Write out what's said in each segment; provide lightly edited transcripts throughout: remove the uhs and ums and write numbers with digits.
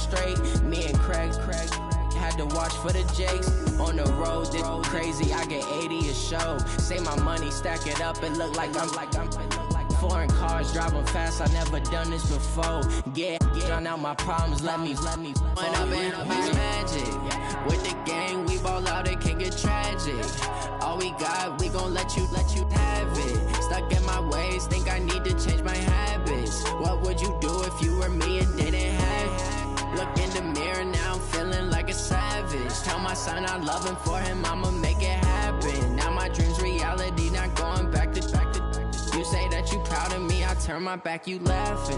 straight. Me and Craig had to watch for the Jakes. On the road, this crazy, I get 80 a show. Say my money, stack it up, and look like I'm foreign cars, driving fast, I never done this before. Get on out my problems, let me When I've been magic. With the gang, we ball out, it can get tragic. All we got, we gon' let you have it. Stuck in my ways, think I need to change my habits. What would you do if you were me and didn't have it? Look in the mirror, now I'm feeling like a savage. Tell my son I love him, for him I'ma make it happen. Now my dream's reality, not going back to. You say that you proud of me, I turn my back, you laughing.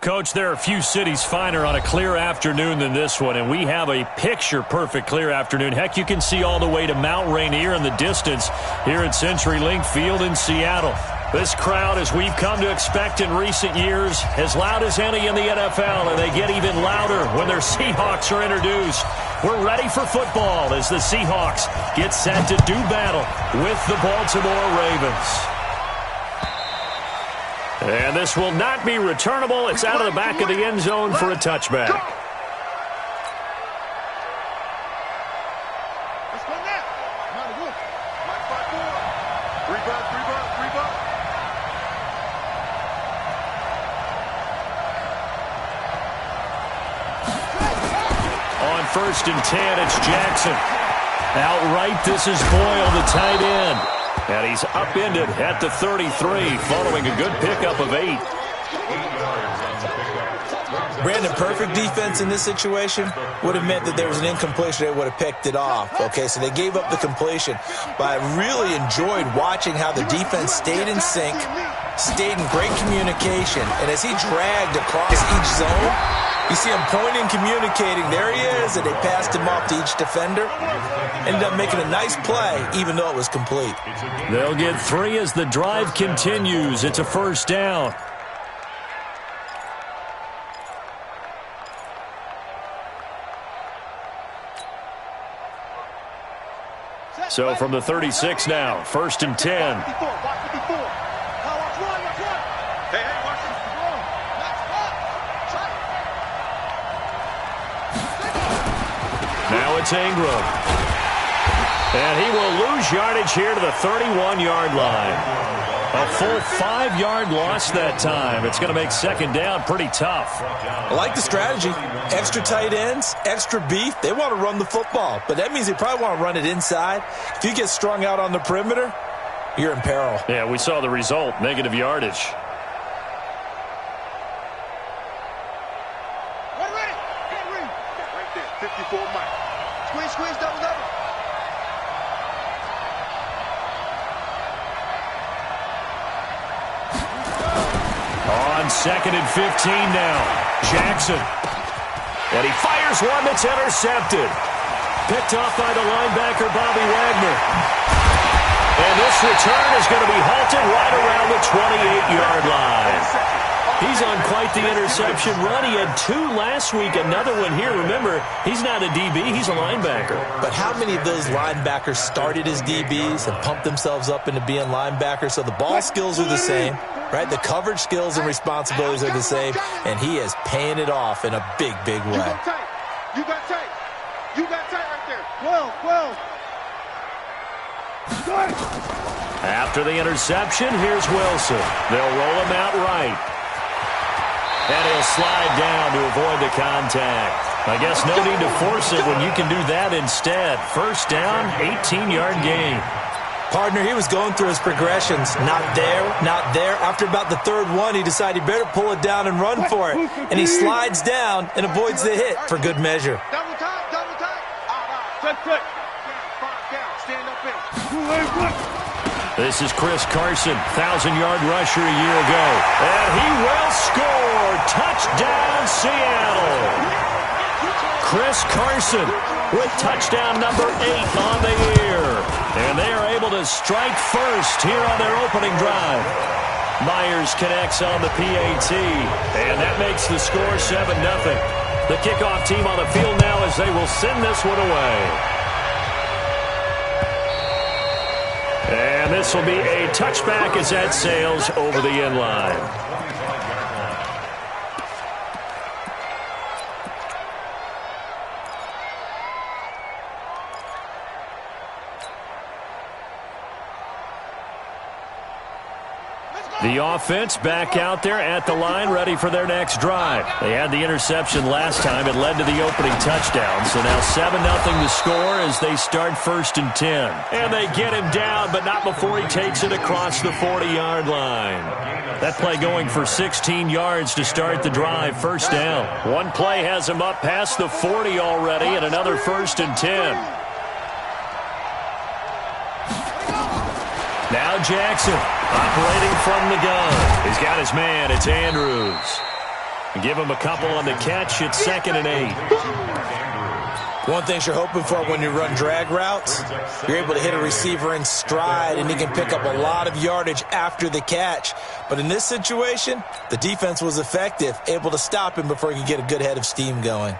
Coach, there are a few cities finer on a clear afternoon than this one, and we have a picture-perfect clear afternoon. Heck, you can see all the way to Mount Rainier in the distance here at CenturyLink Field in Seattle. This crowd, as we've come to expect in recent years, as loud as any in the NFL, and they get even louder when their Seahawks are introduced. We're ready for football as the Seahawks get set to do battle with the Baltimore Ravens. And this will not be returnable. It's out of the back of the end zone for a touchback. On 1st and 10, it's Jackson. Outright, this is Boyle, the tight end. And he's upended at the 33 following a good pickup of 8. Brandon, perfect defense in this situation would have meant that there was an incompletion. They would have picked it off. Okay, so they gave up the completion. But I really enjoyed watching how the defense stayed in sync, stayed in great communication. And as he dragged across each zone, you see him pointing, communicating. There he is, and they passed him off to each defender. Ended up making a nice play, even though it was complete. They'll get 3 as the drive continues. It's a first down. So from the 36 now, 1st and 10. Now it's Ingram. And he will lose yardage here to the 31-yard line. A full 5-yard loss that time. It's going to make second down pretty tough. I like the strategy. Extra tight ends, extra beef. They want to run the football, but that means they probably want to run it inside. If you get strung out on the perimeter, you're in peril. Yeah, we saw the result, negative yardage. Ready. Get ready. Right there, 54 Mike. Squeeze, double. On 2nd and 15 now, Jackson. And he fires one that's intercepted. Picked off by the linebacker, Bobby Wagner. And this return is going to be halted right around the 28-yard line. He's on quite the interception run. He had 2 last week, another one here. Remember, he's not a DB, he's a linebacker. But how many of those linebackers started as DBs and pumped themselves up into being linebackers? So the ball skills are the same, right? The coverage skills and responsibilities are the same, and he is paying it off in a big, big way. You got tight. You got tight right there. Well. After the interception, here's Wilson. They'll roll him out right. And he'll slide down to avoid the contact. I guess no need to force it when you can do that instead. First down, 18-yard gain. Partner, he was going through his progressions. Not there, not there. After about the third one, he decided he better pull it down and run for it. And he slides down and avoids the hit for good measure. Double time. Check. Down. Stand up in. This is Chris Carson, 1,000-yard rusher a year ago. And he will score. Touchdown, Seattle. Chris Carson with touchdown number 8 on the year. And they are able to strike first here on their opening drive. Myers connects on the PAT. And that makes the score 7-0. The kickoff team on the field now as they will send this one away. And this will be a touchback as that sails over the end line. The offense back out there at the line, ready for their next drive. They had the interception last time. It led to the opening touchdown. So now 7-0 the score as they start 1st and 10. And they get him down, but not before he takes it across the 40-yard line. That play going for 16 yards to start the drive. First down. One play has him up past the 40 already, and another 1st and 10. Now Jackson operating from the gun. He's got his man. It's Andrews. Give him a couple on the catch. It's 2nd and 8. One thing you're hoping for when you run drag routes, you're able to hit a receiver in stride, and he can pick up a lot of yardage after the catch. But in this situation, the defense was effective, able to stop him before he could get a good head of steam going.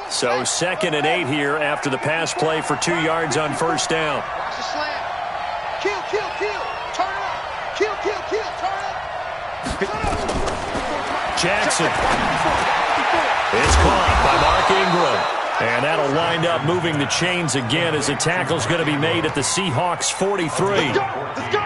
So 2nd and 8 here after the pass play for 2 yards on first down. Watch the slant. Kill. Turn up. Kill. Turn up. Jackson. It's caught by Mark Ingram. And that'll wind up moving the chains again as the tackle's going to be made at the Seahawks 43. Let's go.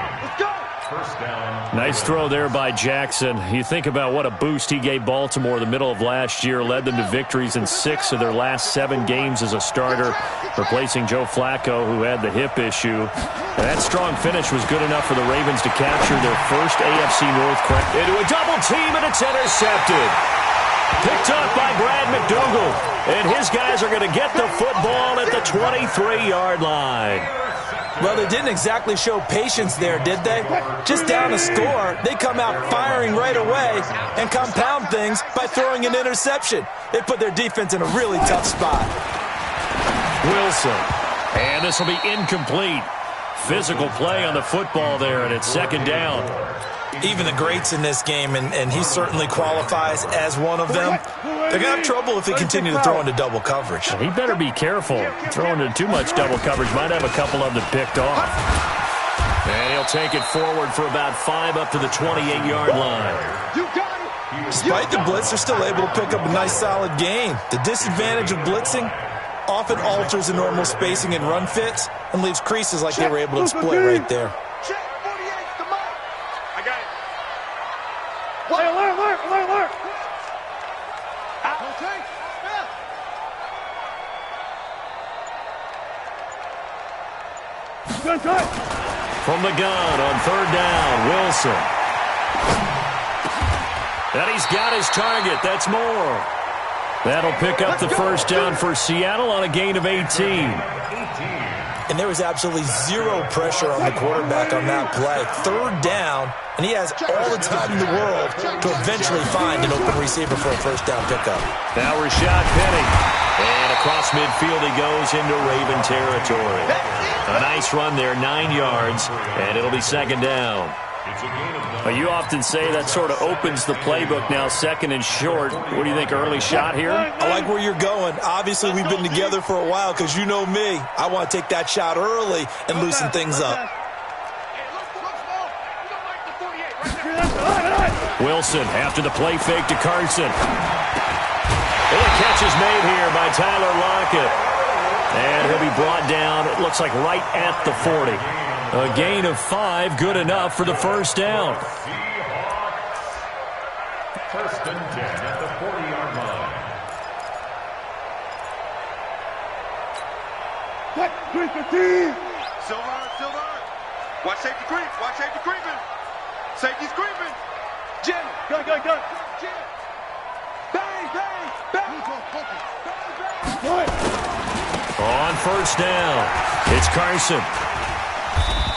Nice throw there by Jackson. You think about what a boost he gave Baltimore the middle of last year, led them to victories in 6 of their last 7 games as a starter, replacing Joe Flacco, who had the hip issue. And that strong finish was good enough for the Ravens to capture their first AFC North crown. Into a double team, and it's intercepted. Picked up by Brad McDougal. And his guys are going to get the football at the 23-yard line. Well, they didn't exactly show patience there, did they? Just down a score, they come out firing right away and compound things by throwing an interception. They put their defense in a really tough spot. Wilson. And this will be incomplete. Physical play on the football there, and it's 2nd down. Even the greats in this game, and he certainly qualifies as one of them, they're going to have trouble if they continue to throw into double coverage. He better be careful. Throwing into too much double coverage might have a couple of them picked off. And he'll take it forward for about 5 up to the 28-yard line. Despite the blitz, they're still able to pick up a nice solid gain. The disadvantage of blitzing often alters the normal spacing and run fits and leaves creases like they were able to exploit right there. Alert. From the gun on 3rd down, Wilson. And he's got his target. That's more. That'll pick up the first down for Seattle on a gain of 18. And there was absolutely zero pressure on the quarterback on that play. 3rd down, and he has all the time in the world to eventually find an open receiver for a first down pickup. Now Rashad Penny. And across midfield he goes into Raven territory. A nice run there, 9 yards, and it'll be 2nd down. Well, you often say that sort of opens the playbook now, second and short. What do you think, early shot here? I like where you're going. Obviously, we've been together for a while because you know me. I want to take that shot early and loosen things up. Wilson after the play fake to Carson. And the catch is made here by Tyler Lockett. And he'll be brought down, it looks like right at the 40. A gain of 5, good enough for the first down. First and 10 at the 40-yard line. Silver. Watch safety creep. Watch safety creeping. Safety's creeping. Jim. Go. Jim. Bang. On first down, it's Carson.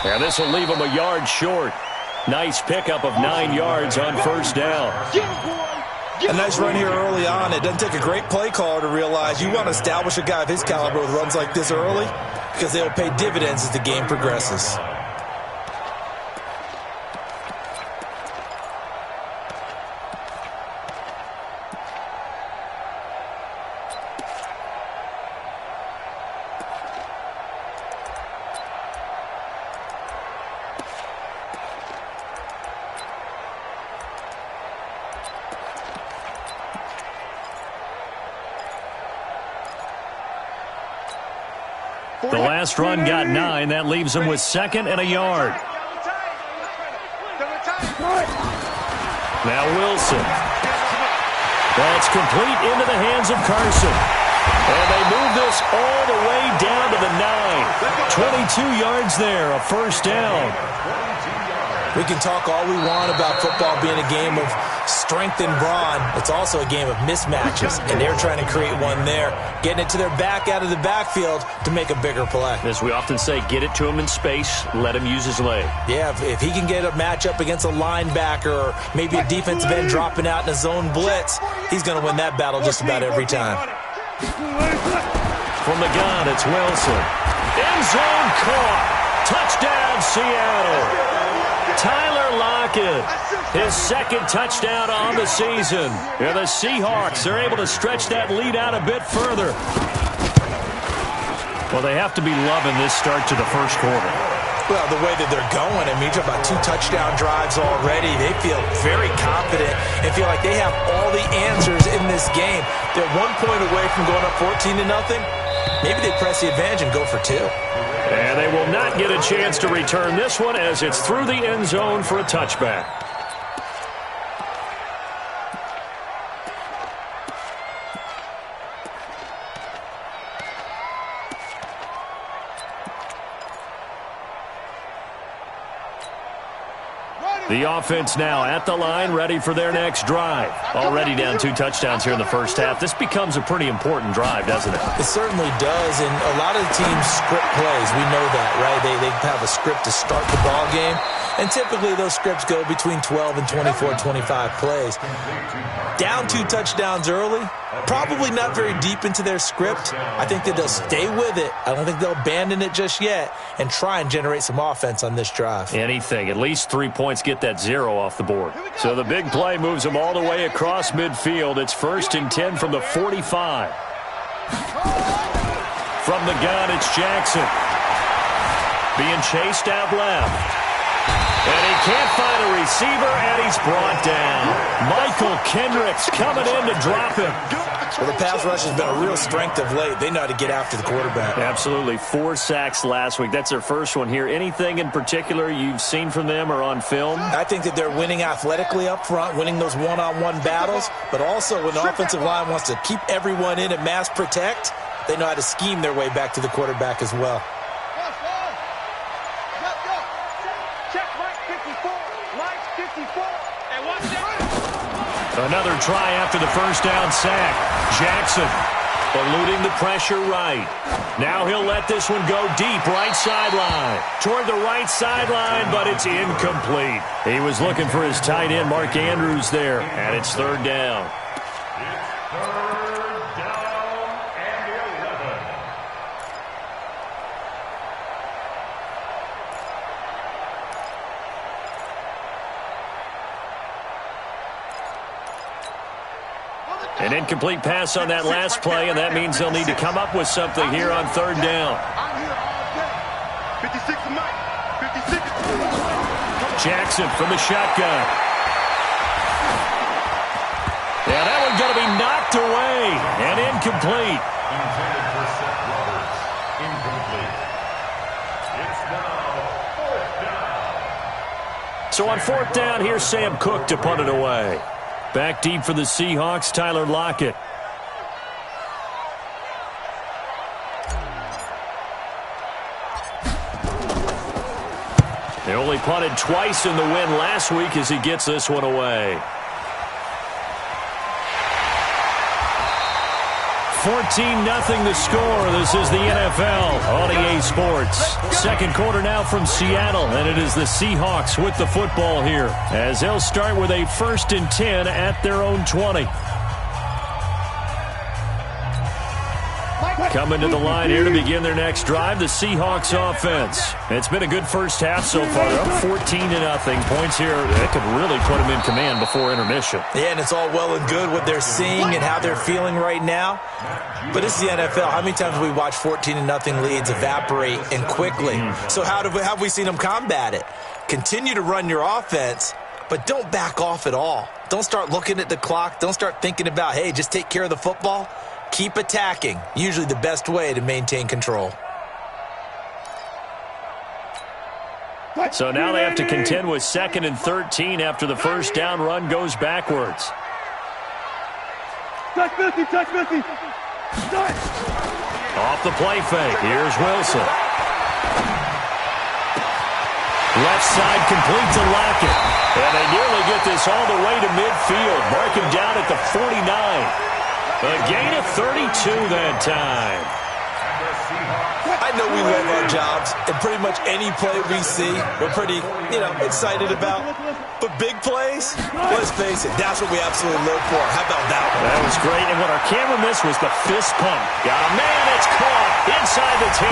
And this will leave him a yard short. Nice pickup of 9 yards on first down. A nice run here early on. It doesn't take a great play caller to realize you want to establish a guy of his caliber with runs like this early because they'll pay dividends as the game progresses. The last run got 9. That leaves him with second and a yard. Now Wilson. That's complete into the hands of Carson. And they move this all the way down to the 9. 22 yards there, a first down. We can talk all we want about football being a game of strength and brawn. It's also a game of mismatches, and they're trying to create one there, getting it to their back out of the backfield to make a bigger play. As we often say, get it to him in space, let him use his leg. Yeah, if he can get a matchup against a linebacker or maybe a defensive end dropping out in a zone blitz, he's going to win that battle just about every time. From the gun, it's Wilson. End zone caught. Touchdown, Seattle. Tyler Lockett, his second touchdown on the season. And the Seahawks are able to stretch that lead out a bit further. Well, they have to be loving this start to the first quarter. Well, the way that they're going, I mean, you're talking about 2 touchdown drives already. They feel very confident and feel like they have all the answers in this game. They're 1 point away from going up 14-0. Maybe they press the advantage and go for 2. And they will not get a chance to return this one as it's through the end zone for a touchback. The offense now at the line, ready for their next drive. Already down 2 touchdowns here in the first half. This becomes a pretty important drive, doesn't it? It certainly does, and a lot of the teams script plays. We know that, right? They have a script to start the ball game, and typically those scripts go between 12 and 24, 25 plays. Down 2 touchdowns early, probably not very deep into their script. I think that they'll stay with it. I don't think they'll abandon it just yet and try and generate some offense on this drive. Anything. At least 3 points, get that 0 off the board. So the big play moves them all the way across midfield. It's first and 10 from the 45. From the gun, it's Jackson. Being chased out left. And he can't find a receiver, and he's brought down. Michael Kendricks coming in to drop him. Well, the pass rush has been a real strength of late. They know how to get after the quarterback. Absolutely. 4 sacks last week. That's their first one here. Anything in particular you've seen from them or on film? I think that they're winning athletically up front, winning those one-on-one battles, but also when the offensive line wants to keep everyone in and mass protect, they know how to scheme their way back to the quarterback as well. Another try after the first down sack. Jackson eluding the pressure right. Now he'll let this one go deep right sideline. Toward the right sideline, but it's incomplete. He was looking for his tight end, Mark Andrews, there. And it's third down. An incomplete pass on that last play, and that means they'll need to come up with something here on third down. I'm here all day. 56 Mike. 56. Jackson from the shotgun. Yeah, that one's going to be knocked away and incomplete. Intended for Seth Roberts. Incomplete. It's now fourth down. So on fourth down, here's Sam Cook to punt it away. Back deep for the Seahawks, Tyler Lockett. They only punted twice in the win last week as he gets this one away. 14-0 the score. This is the NFL on EA Sports. Second quarter now from Seattle, and it is the Seahawks with the football here as they'll start with a 1st and 10 at their own 20. Coming to the line here to begin their next drive, the Seahawks offense. It's been a good first half so far. They're up 14-0. Points here that could really put them in command before intermission. Yeah, and it's all well and good what they're seeing and how they're feeling right now. But this is the NFL. How many times have we watched 14-0 leads evaporate and quickly? So how have we seen them combat it? Continue to run your offense, but don't back off at all. Don't start looking at the clock. Don't start thinking about, hey, just take care of the football. Keep attacking. Usually the best way to maintain control. So now they have to contend with 2nd and 13 after the first down run goes backwards. Touch 50, touch 50. Off the play fake. Here's Wilson. Left side complete to Lockett. And they nearly get this all the way to midfield. Mark him down at the 49. A gain of 32 that time. I know we love our jobs, and pretty much any play we see, we're pretty, excited about. But big plays, let's face it, that's what we absolutely live for. How about that one? That was great, and what our camera missed was the fist pump. Got a man, it's caught inside the 10.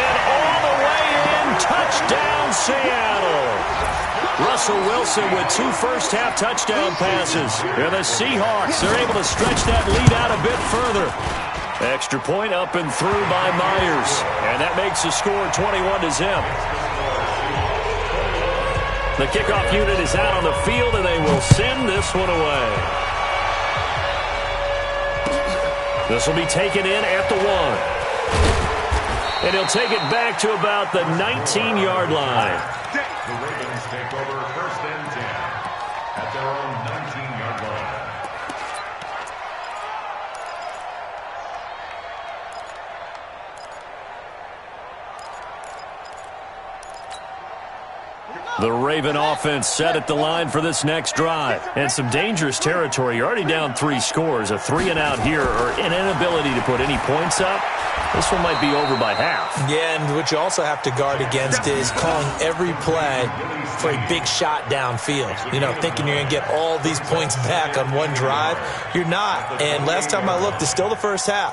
And all the way in, touchdown Seattle. Russell Wilson with 2 first-half touchdown passes. And the Seahawks are able to stretch that lead out a bit further. Extra point up and through by Myers. And that makes the score 21-0. The kickoff unit is out on the field, and they will send this one away. This will be taken in at the 1. And he'll take it back to about the 19-yard line. The Ravens take over 1st and 10 at their own 19-yard line. The Raven offense set at the line for this next drive. And some dangerous territory. You're already down 3 scores. A 3-and-out here or an inability to put any points up. This one might be over by half. Yeah, and what you also have to guard against is calling every play for a big shot downfield. Thinking you're going to get all these points back on one drive. You're not. And last time I looked, it's still the first half.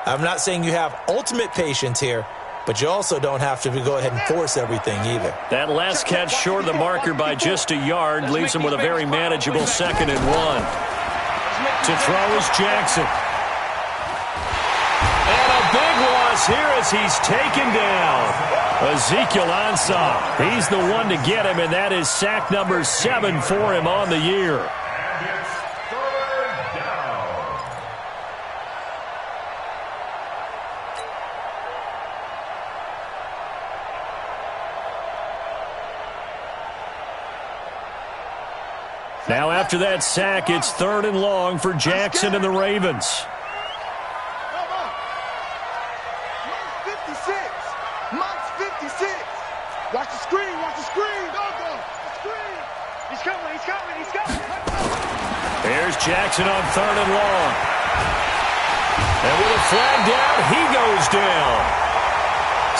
I'm not saying you have ultimate patience here, but you also don't have to go ahead and force everything either. That last catch short of the marker by just a yard leaves him with a very manageable 2nd and 1. To throw is Jackson. And a big loss here as he's taken down. Ezekiel Ansah. He's the one to get him, and that is sack number 7 for him on the year. And it's 3rd down. Now after that sack, it's 3rd and long for Jackson and the Ravens. 56. Mike's 56. Watch the screen. Watch the screen. Go. Screen. He's coming. There's Jackson on 3rd and long. And with a flag down, he goes down.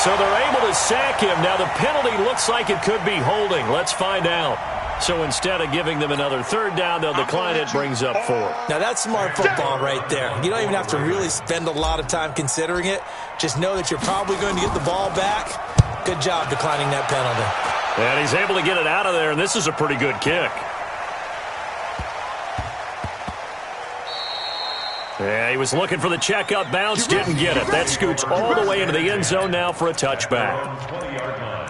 So they're able to sack him. Now the penalty looks like it could be holding. Let's find out. So instead of giving them another 3rd down, they'll decline it, brings up 4. Now that's smart football right there. You don't even have to really spend a lot of time considering it. Just know that you're probably going to get the ball back. Good job declining that penalty. And he's able to get it out of there, and this is a pretty good kick. Yeah, he was looking for the checkup bounce, didn't get it. That scoots all the way into the end zone now for a touchback. 20-yard line.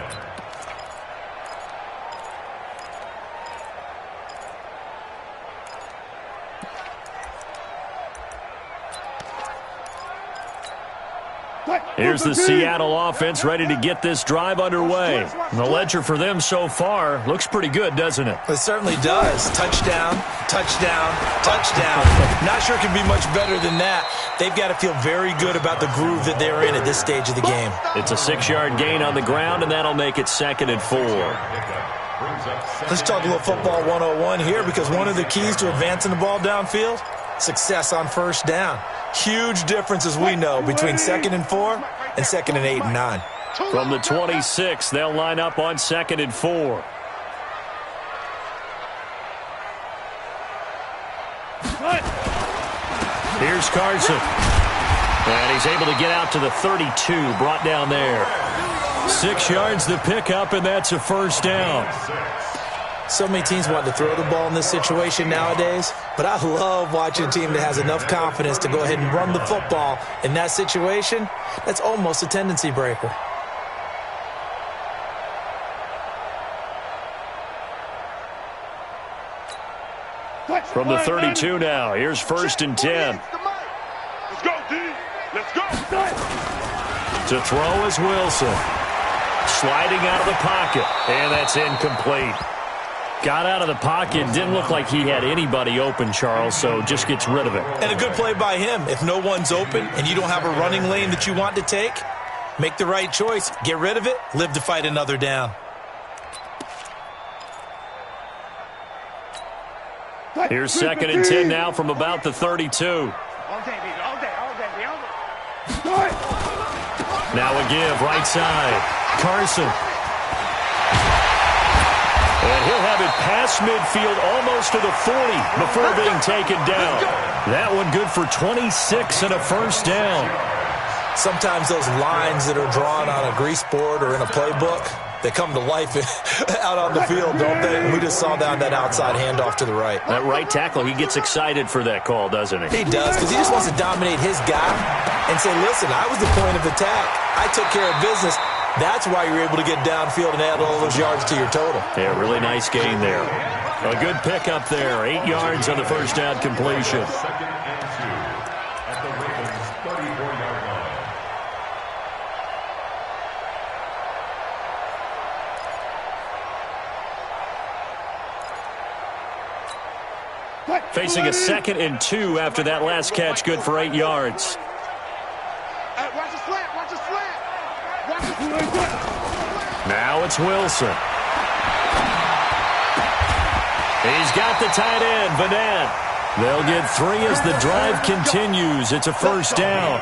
Here's the Seattle offense ready to get this drive underway. And the ledger for them so far looks pretty good, doesn't it? It certainly does. Touchdown, touchdown, touchdown. Not sure it can be much better than that. They've got to feel very good about the groove that they're in at this stage of the game. It's a 6-yard gain on the ground, and that'll make it 2nd and 4. Let's talk a little football 101 here, because one of the keys to advancing the ball downfield, success on first down. Huge difference, as we know, between 2nd and 4 and 2nd and 8 and 9. From the 26, they'll line up on 2nd and 4. Here's Carson. And he's able to get out to the 32, brought down there. 6 yards the pickup, and that's a first down. So many teams want to throw the ball in this situation nowadays, but I love watching a team that has enough confidence to go ahead and run the football in that situation. That's almost a tendency breaker. From the 32 now, here's 1st and 10. Let's go, D. Let's go. To throw is Wilson. Sliding out of the pocket, and that's incomplete. Got out of the pocket, didn't look like he had anybody open, Charles, so just gets rid of it. And a good play by him. If no one's open and you don't have a running lane that you want to take, make the right choice. Get rid of it, live to fight another down. Here's 2nd and 10 now from about the 32. Now a give, right side. Carson. And he'll have it past midfield almost to the 40 before being taken down. That one good for 26 and a first down. Sometimes those lines that are drawn on a grease board or in a playbook, they come to life out on the field, don't they? We just saw down that outside handoff to the right. That right tackle, he gets excited for that call, doesn't he? He does, because he just wants to dominate his guy and say, listen, I was the point of attack. I took care of business. That's why you're able to get downfield and add all those yards to your total. Yeah, really nice gain there. A good pickup there. 8 yards on the first down completion. 2nd and 2 at the Ravens' 34-yard line. Facing a 2nd and 2 after that last catch, good for 8 yards. Watch the slant. Watch the slant. Now it's Wilson. He's got the tight end, Vanette. They'll get 3 as the drive continues. It's a first down.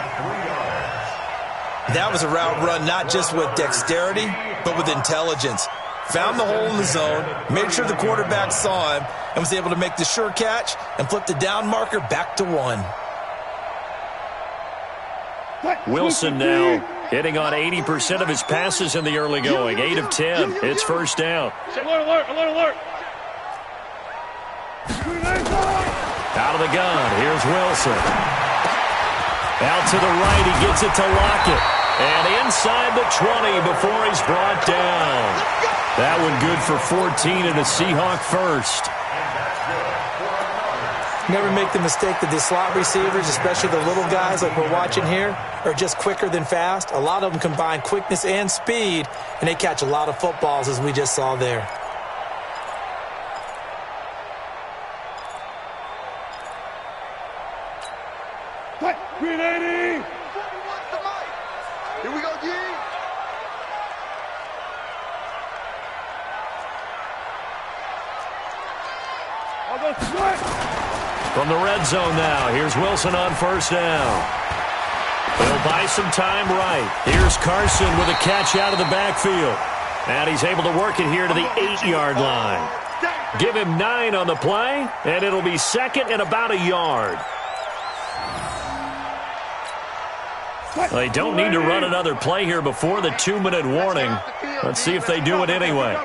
That was a route run not just with dexterity, but with intelligence. Found the hole in the zone, made sure the quarterback saw him, and was able to make the sure catch and flip the down marker back to 1. Wilson now hitting on 80% of his passes in the early going. 8 of 10. It's first down. Alert. Out of the gun. Here's Wilson. Out to the right. He gets it to Lockett. And inside the 20 before he's brought down. That one good for 14 and a Seahawk first. Never make the mistake that the slot receivers, especially the little guys like we're watching here, are just quicker than fast. A lot of them combine quickness and speed, and they catch a lot of footballs, as we just saw there. Green 80. Here we go, G. From the red zone now, here's Wilson on first down. He'll buy some time right. Here's Carson with a catch out of the backfield. And he's able to work it here to the 8-yard line. Give him 9 on the play, and it'll be 2nd and about a yard. They don't need to run another play here before the 2-minute warning. Let's see if they do it anyway.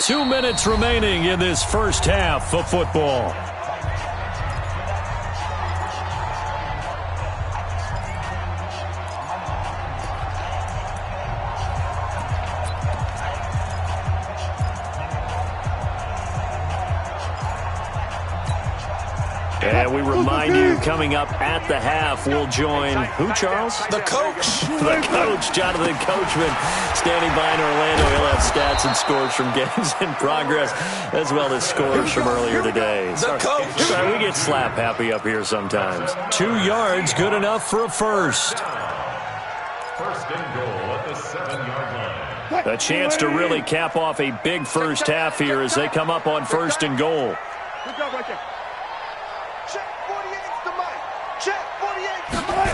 2 minutes remaining in this first half of football. And we remind you, coming up at the half, we'll join who, Charles? The coach. The coach, Jonathan Coachman, standing by in Orlando. He'll have stats and scores from games in progress, as well as scores from earlier today. The coach. Sorry, we get slap happy up here sometimes. 2 yards, good enough for a first. First and goal at the 7-yard line. A chance to really cap off a big first half here as they come up on first and goal. Good job right there. Check 48's the mic. Check 48's the mic.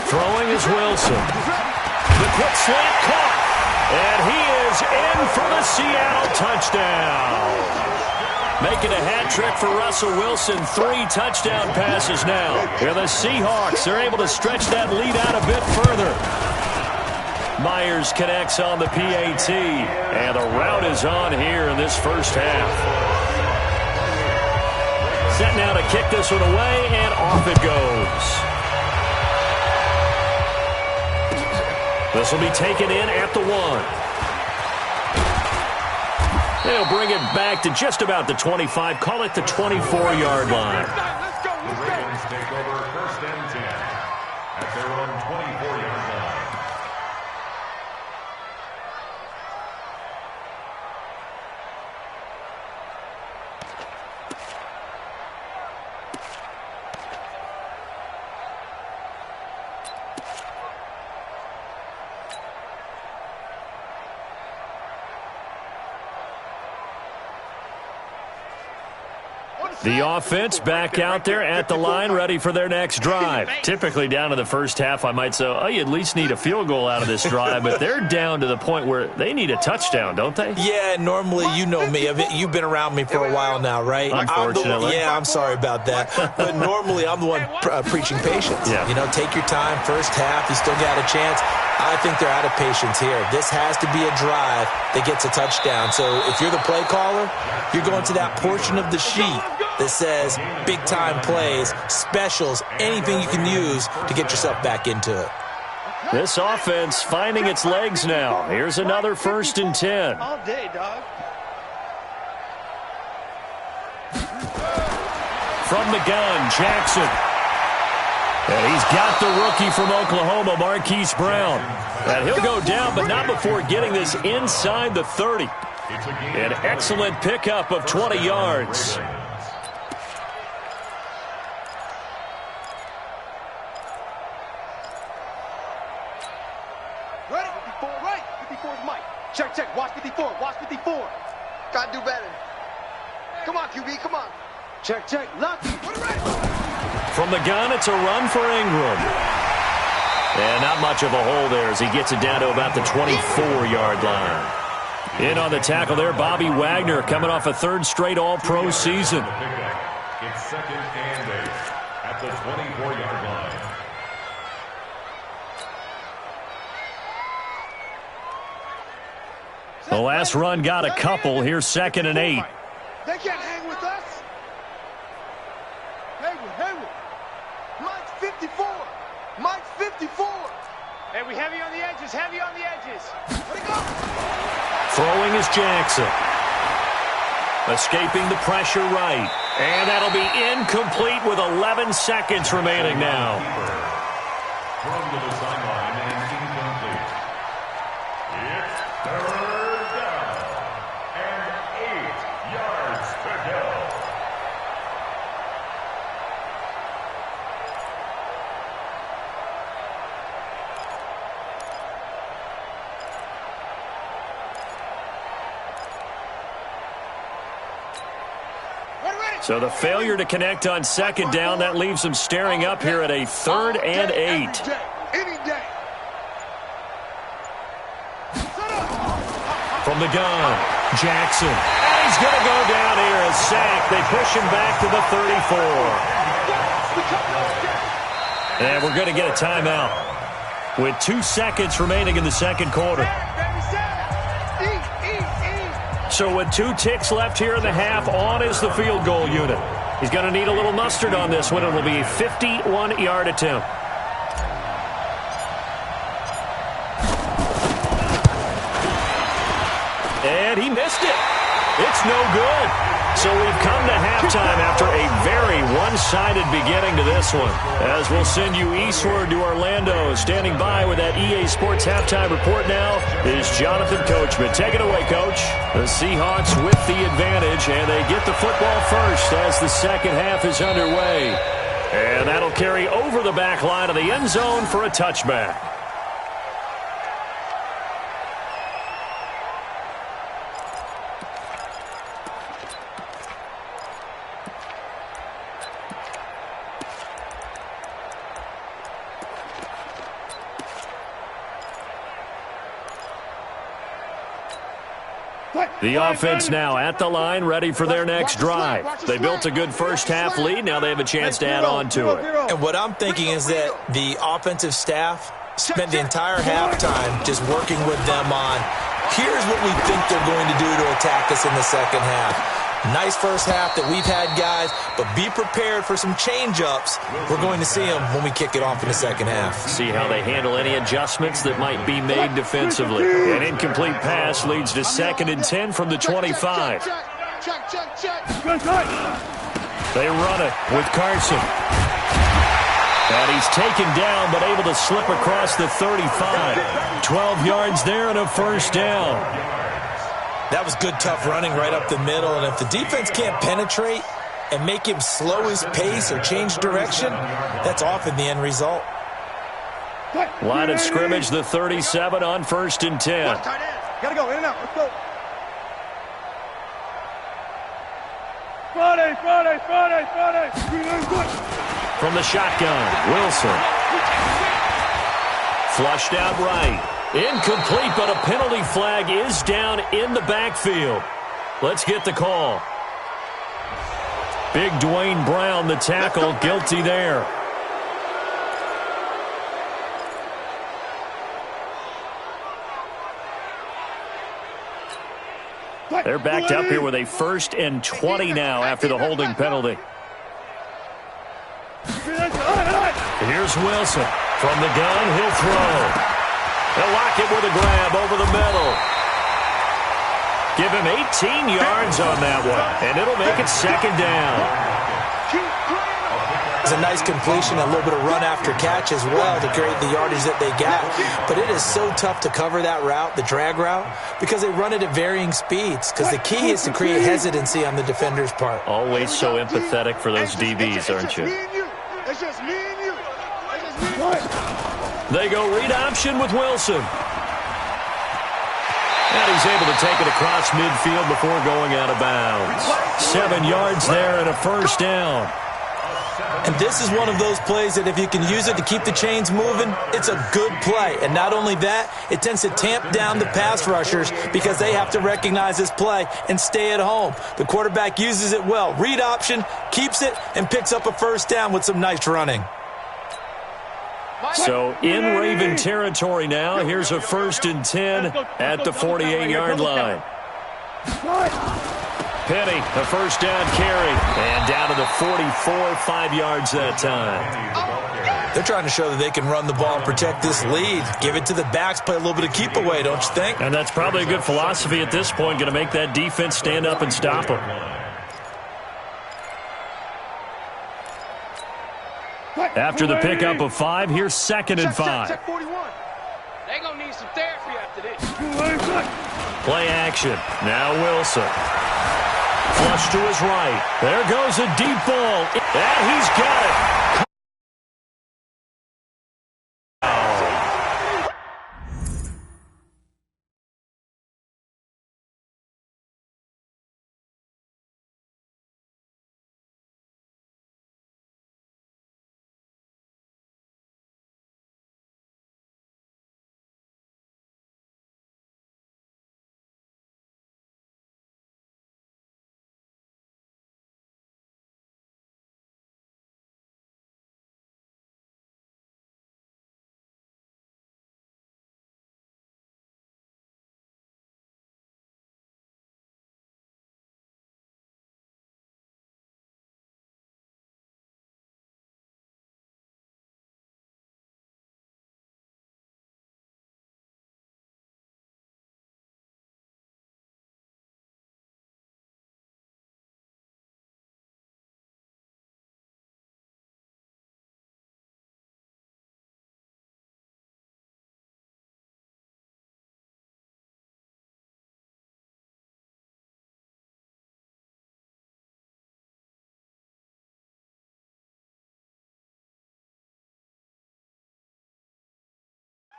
Throwing is Wilson. The quick slant caught. And he is in for the Seattle touchdown. Making a hat trick for Russell Wilson. 3 touchdown passes now. And the Seahawks are able to stretch that lead out a bit further. Myers connects on the PAT. And the route is on here in this first half. Set now to kick this one away, and off it goes. This will be taken in at the 1. They'll bring it back to just about the 25. Call it the 24-yard line. The Ravens take over first and 10 at their own 24-yard line. The offense back out there at the line, ready for their next drive. Typically down to the first half, I might say, oh, you at least need a field goal out of this drive, but they're down to the point where they need a touchdown, don't they? Yeah, normally, you know me. You've been around me for a while now, right? Unfortunately. I'm sorry about that. But normally, I'm the one preaching patience. Yeah. You know, take your time. First half, you still got a chance. I think they're out of patience here. This has to be a drive that gets a touchdown. So if you're the play caller, you're going to that portion of the sheet that says big-time plays, specials, anything you can use to get yourself back into it. This offense finding its legs now. Here's another first and 10. All day, dog. From the gun, Jackson. And he's got the rookie from Oklahoma, Marquise Brown. And he'll go down, but not before getting this inside the 30. An excellent pickup of 20 yards. Ready? 54, right? 54's Mike. Check, check. Watch 54. Watch 54. Gotta do better. Come on, QB. Come on. Check, check. Lucky. Put it right. From the gun, it's a run for Ingram. And not much of a hole there as he gets it down to about the 24-yard line. In on the tackle there, Bobby Wagner coming off a 3rd straight All-Pro season. It's second and 8 at the 24-yard line. The last run got a couple. Here's 2nd and 8. They can't hang with us. Haywood. Mike's 54. Mike's 54. Hey, we heavy on the edges. Heavy on the edges. Where'd he go? Throwing is Jackson. Escaping the pressure right. And that'll be incomplete with 11 seconds remaining now. Thrown to the sideline and incomplete. It's 3rd down and 8 yards to go. So the failure to connect on 2nd down, that leaves them staring up here at a 3rd and 8. Any day. From the gun, Jackson. And he's going to go down here, a sack. They push him back to the 34. And we're going to get a timeout with 2 seconds remaining in the 2nd quarter. So with 2 ticks left here in the half, on is the field goal unit. He's going to need a little mustard on this one. It will be a 51-yard attempt. And he missed it. It's no good. So we've come to halftime after a very one-sided beginning to this one. As we'll send you eastward to Orlando. Standing by with that EA Sports halftime report now is Jonathan Coachman. Take it away, Coach. The Seahawks with the advantage, and they get the football first as the second half is underway. And that'll carry over the back line of the end zone for a touchback. The offense now at the line, ready for their next drive. They built a good first-half lead. Now they have a chance to add on to it. And what I'm thinking is that the offensive staff spent the entire halftime just working with them on, here's what we think they're going to do to attack us in the second half. Nice first half that we've had, guys, but be prepared for some change-ups. We're going to see them when we kick it off in the second half. See how they handle any adjustments that might be made defensively. An incomplete pass leads to 2nd and 10 from the 25. They run it with Carson. And he's taken down but able to slip across the 35. 12 yards there and a first down. That was good, tough running right up the middle. And if the defense can't penetrate and make him slow his pace or change direction, that's often the end result. Line of scrimmage, the 37 on 1st and 10. Gotta go, in and out, let's go. Friday. From the shotgun, Wilson. Flushed out right. Incomplete, but a penalty flag is down in the backfield. Let's get the call. Big Dwayne Brown, the tackle, guilty there. They're backed up here with a 1st and 20 now after the holding penalty. Here's Wilson. From the gun, he'll throw. They'll lock it with a grab over the middle. Give him 18 yards on that one, and it'll make it 2nd down. It's a nice completion, a little bit of run after catch as well to create the yardage that they got. But it is so tough to cover that route, the drag route, because they run it at varying speeds. Because the key is to create hesitancy on the defender's part. Always so empathetic for those DBs, aren't you? It's just me and you. They go read option with Wilson. And he's able to take it across midfield before going out of bounds. 7 yards there and a first down. And this is one of those plays that if you can use it to keep the chains moving, it's a good play. And not only that, it tends to tamp down the pass rushers because they have to recognize this play and stay at home. The quarterback uses it well. Read option, keeps it, and picks up a first down with some nice running. So in Raven territory now, here's a 1st and 10 at the 48-yard line. Penny, a first down carry, and down to the 44, 5 yards that time. They're trying to show that they can run the ball and protect this lead. Give it to the backs, play a little bit of keep away, don't you think? And that's probably a good philosophy at this point, going to make that defense stand up and stop them. After the pickup of 5, here's 2nd and 5. Check 41. They're going to need some therapy after this. Play action. Now Wilson. Flush to his right. There goes a deep ball. And he's got it.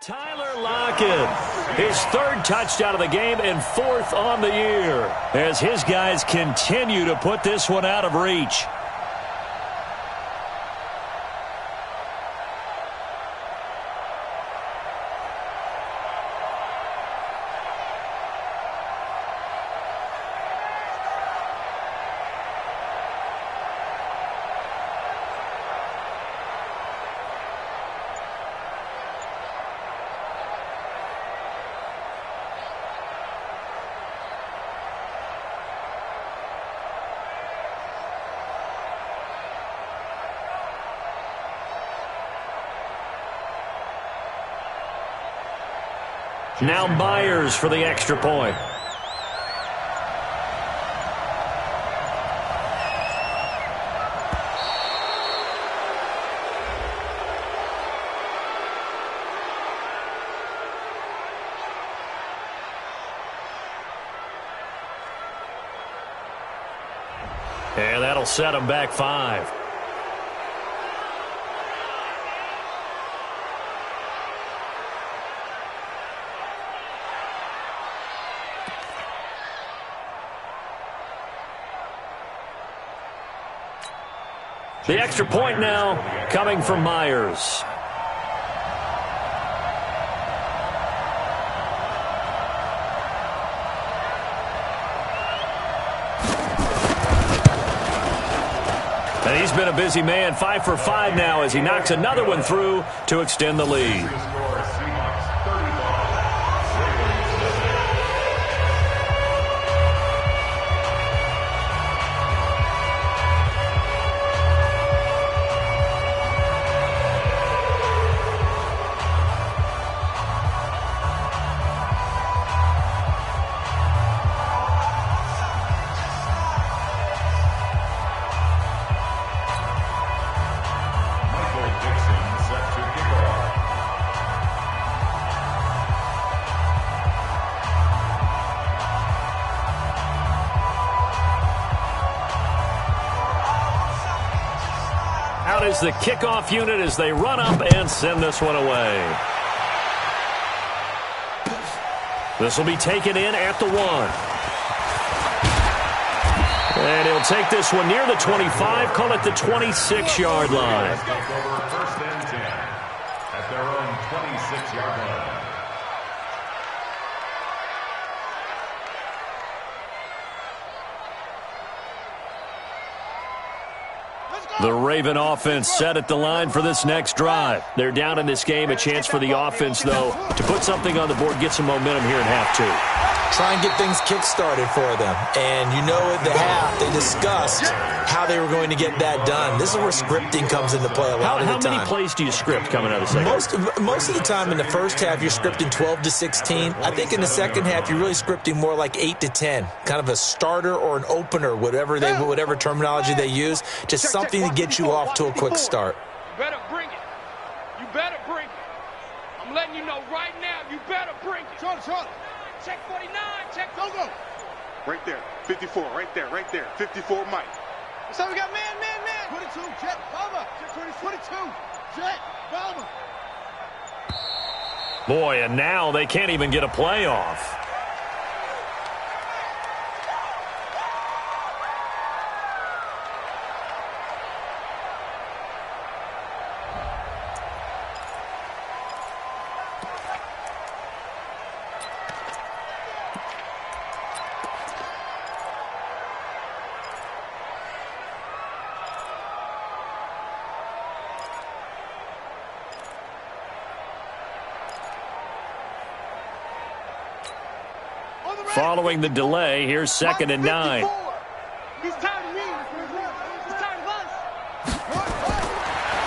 Tyler Lockett, his third touchdown of the game and fourth on the year, as his guys continue to put this one out of reach. Now Myers for the extra point. And that'll set him back 5. The extra point now coming from Myers. And he's been a busy man, 5 for 5 now as he knocks another one through to extend the lead. Out is the kickoff unit as they run up and send this one away. This will be taken in at the 1. And he'll take this one near the 25, call it the 26-yard line. First and 10 at their own 26-yard line. The Raven offense set at the line for this next drive. They're down in this game. A chance for the offense, though, to put something on the board, get some momentum here in half 2. Try and get things kick-started for them. And you know at the half, they discussed how they were going to get that done. This is where scripting comes into play a lot of the time. How many plays do you script coming out of the second? Most of the time in the first half, you're scripting 12 to 16. I think in the second half, you're really scripting more like 8 to 10. Kind of a starter or an opener, whatever terminology they use. Just something to get you off to a quick start. You better bring it. You better bring it. I'm letting you know right now, you better bring it. Short. Check 49, check go. Right there, 54, right there. 54, Mike. So we got man. 22, Jet, Bubba. Jet 22, Jet, Bubba. Boy, and now they can't even get a play off. Following the delay, here's 2nd and 9. He's tired of me. He's tired of us.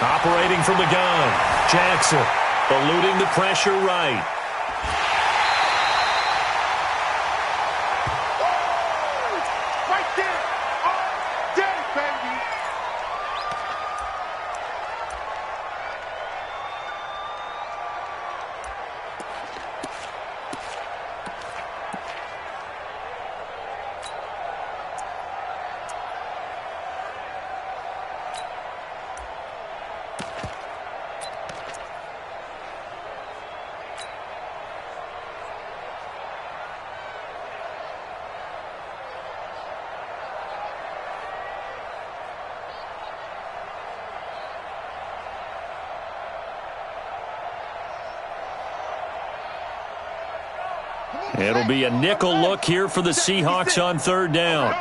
Operating from the gun, Jackson eluding the pressure right. Right there. All day, baby. It'll be a nickel look here for the Seahawks on third down.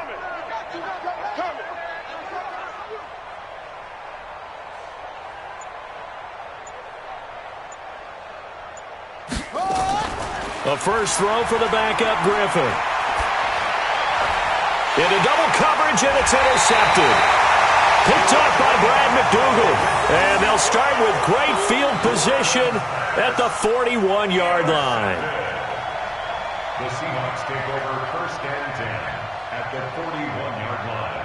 A first throw for the backup Griffin. Into double coverage, and it's intercepted. Picked off by Brad McDougal. And they'll start with great field position at the 41-yard line. The Seahawks take over first and 10 at the 41-yard line.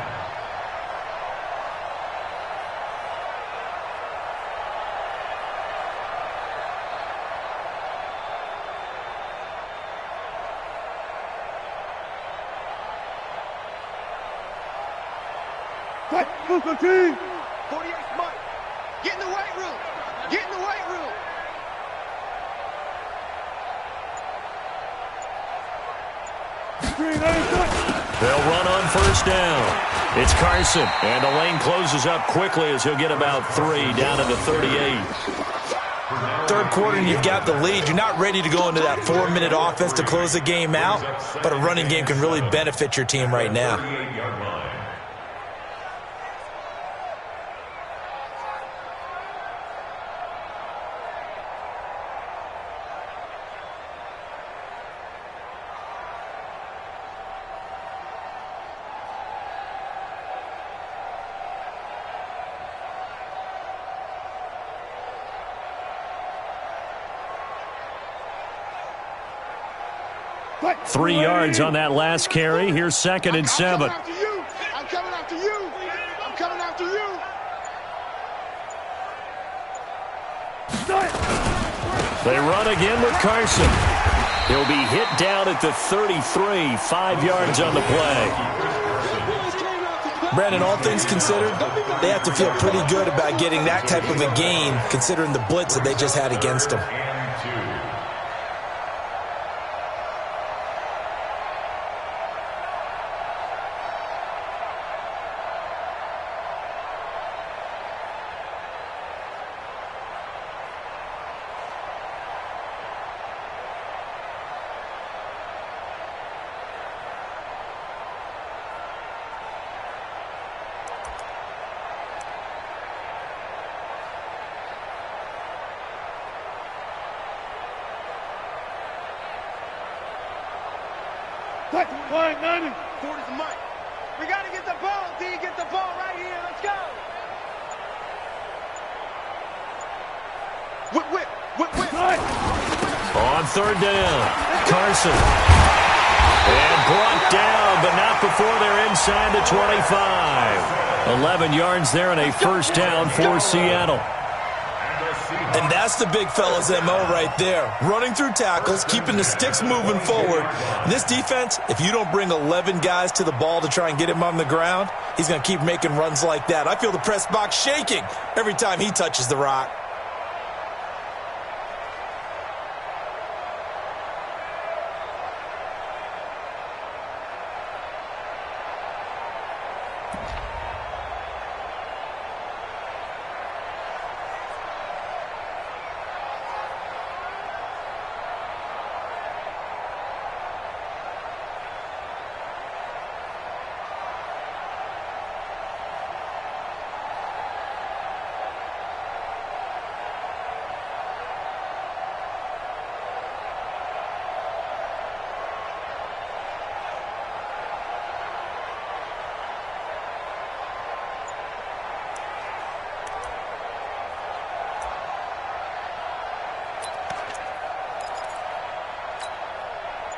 Move the team. 48 Mike. Get in the weight room. Get in the weight room. They'll run on first down. It's Carson, and the lane closes up quickly as he'll get about 3 down to the 38. Third quarter and you've got the lead. You're not ready to go into that 4-minute offense to close the game out, but a running game can really benefit your team right now. Three yards on that last carry. Here's second and 7. I'm coming after you. I'm coming after you. They run again with Carson. He'll be hit down at the 33, 5 yards on the play. Brandon, all things considered, they have to feel pretty good about getting that type of a gain, considering the blitz that they just had against them. Quiet, 90. 40's the mic. We got to get the ball, D. Get the ball right here. Let's go. Whip. On third down, Carson. And brought down, but not before they're inside the 25. 11 yards there and a first down for Seattle. And that's the big fella's MO right there. Running through tackles, keeping the sticks moving forward. And this defense, if you don't bring 11 guys to the ball to try and get him on the ground, he's going to keep making runs like that. I feel the press box shaking every time he touches the rock.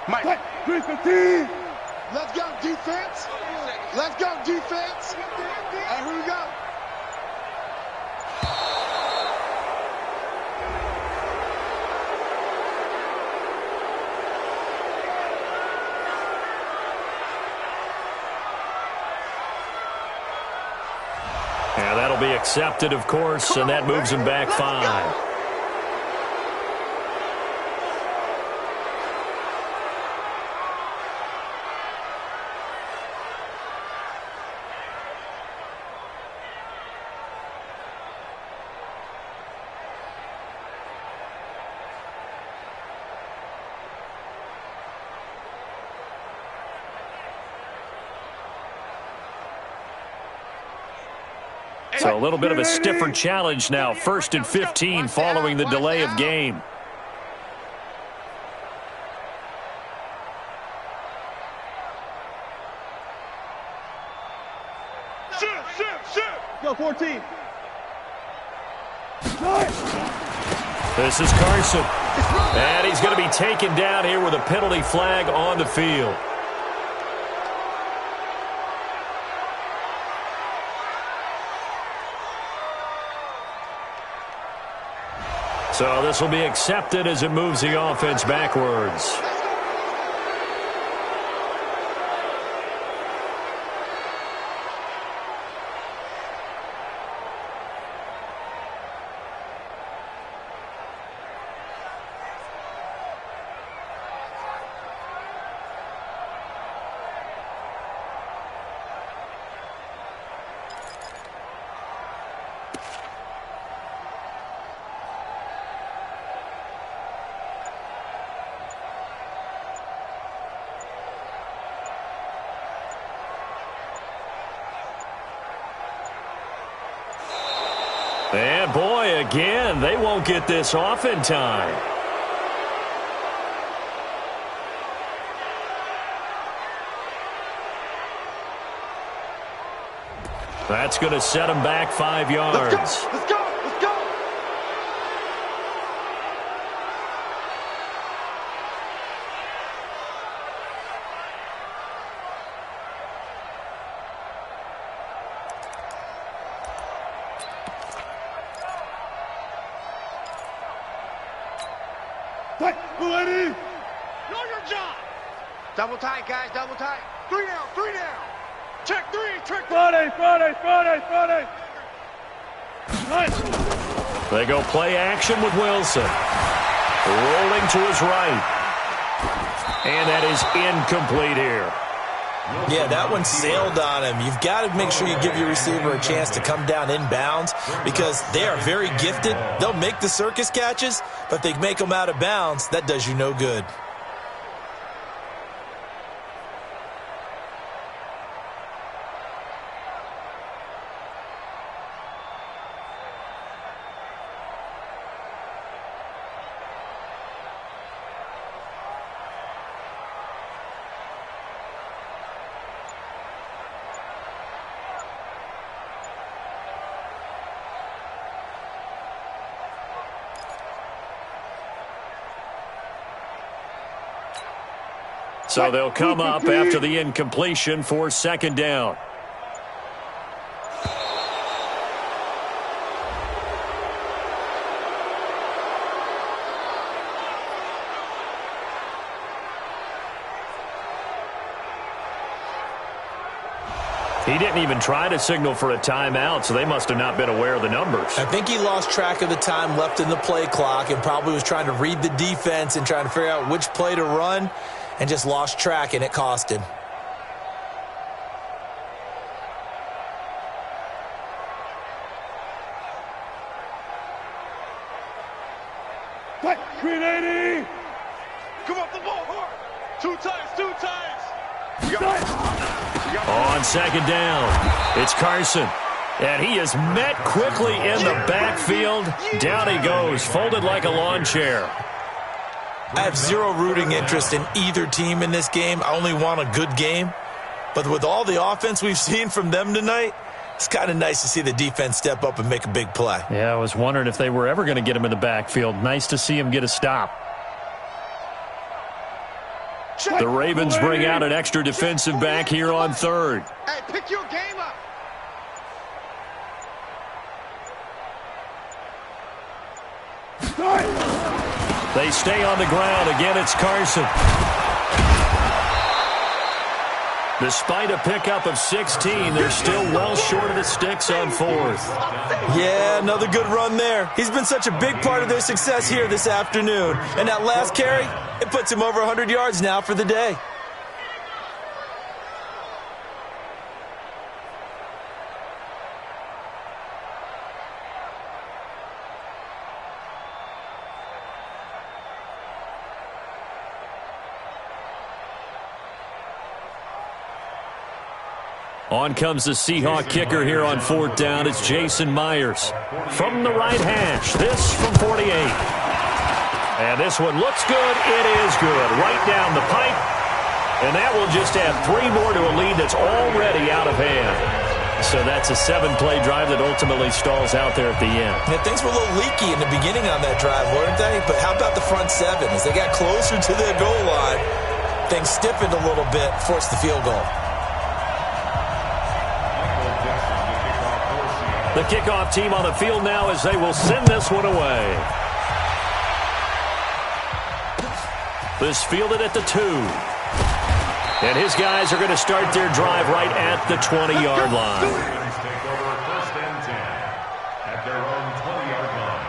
Mike. Let's go, defense. Let's go, defense. And here we go. And that'll be accepted, of course, and that moves him back 5. So a little bit of a stiffer challenge now. 1st and 15 following the delay of game. Go 14. This is Carson. And he's going to be taken down here with a penalty flag on the field. So this will be accepted as it moves the offense backwards. And boy, again, they won't get this off in time. That's going to set them back 5 yards. Let's go! Let's go! Let's go! Know your job. Double tight, guys, double tight. 3 down, 3 down. Check 3, check Friday. Nice. They go play action with Wilson. Rolling to his right. And that is incomplete here. Yeah, that one sailed on him. You've got to make sure you give your receiver a chance to come down inbounds because they are very gifted. They'll make the circus catches, but if they make them out of bounds, that does you no good. So they'll come up after the incompletion for 2nd down. He didn't even try to signal for a timeout, so they must have not been aware of the numbers. I think he lost track of the time left in the play clock and probably was trying to read the defense and trying to figure out which play to run and just lost track, and it cost him. Green 80. Come up the ball hard. 2 times, 2 times. On 2nd down, it's Carson. And he is met quickly in the backfield. Down he goes, folded like a lawn chair. I have zero rooting interest in either team in this game. I only want a good game. But with all the offense we've seen from them tonight, it's kind of nice to see the defense step up and make a big play. Yeah, I was wondering if they were ever going to get him in the backfield. Nice to see him get a stop. The Ravens bring out an extra defensive back here on 3rd. Hey, pick your game up. They stay on the ground. Again, it's Carson. Despite a pickup of 16, they're still well short of the sticks on 4th. Yeah, another good run there. He's been such a big part of their success here this afternoon. And that last carry, it puts him over 100 yards now for the day. On comes the Seahawk kicker here on 4th down. It's Jason Myers. From the right hash, this from 48. And this one looks good. It is good. Right down the pipe. And that will just add 3 more to a lead that's already out of hand. So that's a 7-play drive that ultimately stalls out there at the end. Yeah, things were a little leaky in the beginning on that drive, weren't they? But how about the front 7? As they got closer to their goal line, things stiffened a little bit, forced the field goal. The kickoff team on the field now as they will send this one away. This fielded at the 2. And his guys are going to start their drive right at the 20-yard line. Take over 1st and 10 at their own 20-yard line.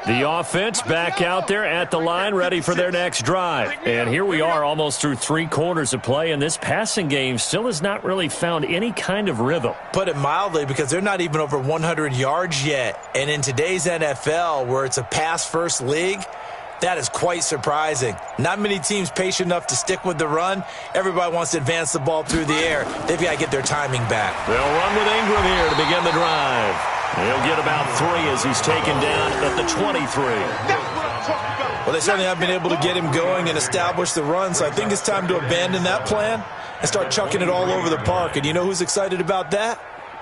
The offense back out there at the line, ready for their next drive. And here we are almost through 3 quarters of play, and this passing game still has not really found any kind of rhythm. Put it mildly, because they're not even over 100 yards yet. And in today's NFL, where it's a pass-first league, that is quite surprising. Not many teams patient enough to stick with the run. Everybody wants to advance the ball through the air. They've got to get their timing back. They'll run with Ingram here to begin the drive. He'll get about 3 as he's taken down at the 23. Well, they certainly have been able to get him going and establish the run, so I think it's time to abandon that plan and start chucking it all over the park. And you know who's excited about that?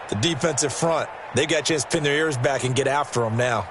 The defensive front. They got a chance to pin their ears back and get after him now.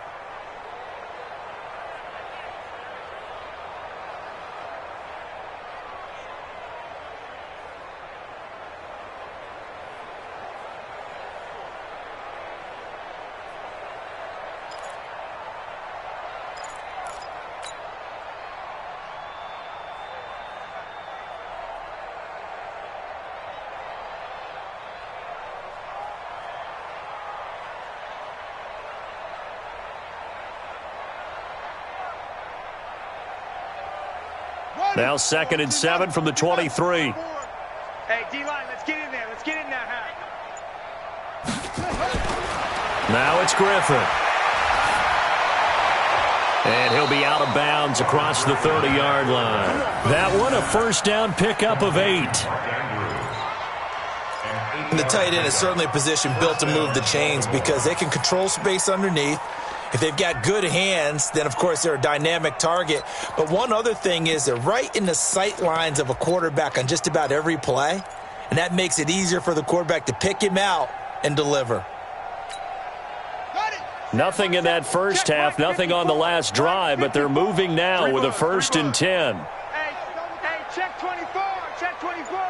Now 2nd and 7 from the 23. Hey, D-line, let's get in there. Let's get in there, Now it's Griffin. And he'll be out of bounds across the 30-yard line. That one, a 1st down pickup of 8. And the tight end is certainly a position built to move the chains because they can control space underneath. If they've got good hands, then, of course, they're a dynamic target. But one other thing is they're right in the sight lines of a quarterback on just about every play, and that makes it easier for the quarterback to pick him out and deliver. Nothing in that first half, nothing on the last drive, but they're moving now with a 1st and 10. Hey, check 24, check 24.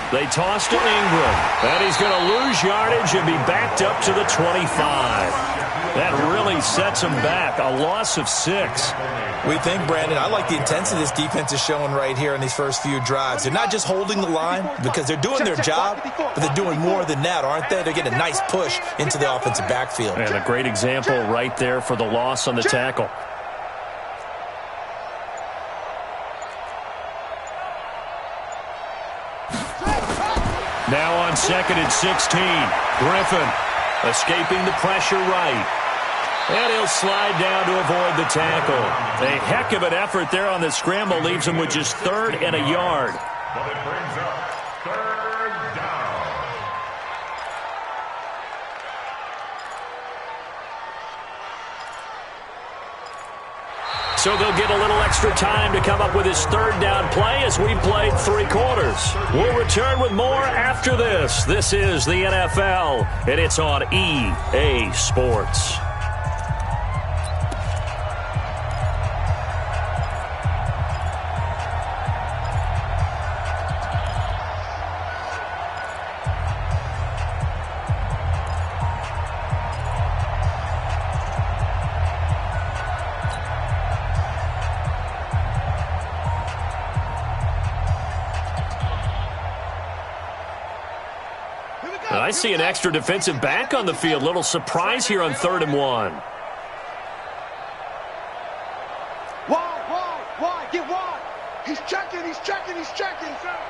They toss to Ingram, and he's going to lose yardage and be backed up to the 25. That really sets him back, a loss of 6. We think, Brandon, I like the intensity this defense is showing right here in these first few drives. They're not just holding the line because they're doing their job, but they're doing more than that, aren't they? They're getting a nice push into the offensive backfield. And a great example right there for the loss on the tackle. Now on 2nd and 16, Griffin escaping the pressure right. And he'll slide down to avoid the tackle. A heck of an effort there on the scramble leaves him with just 3rd and a yard. But it brings up 3rd down. So they'll get a little extra time to come up with his 3rd down play as we played 3 quarters. We'll return with more after this. This is the NFL, and it's on EA Sports. I see an extra defensive back on the field. Little surprise here on 3rd and 1. Wide, get wide. He's checking.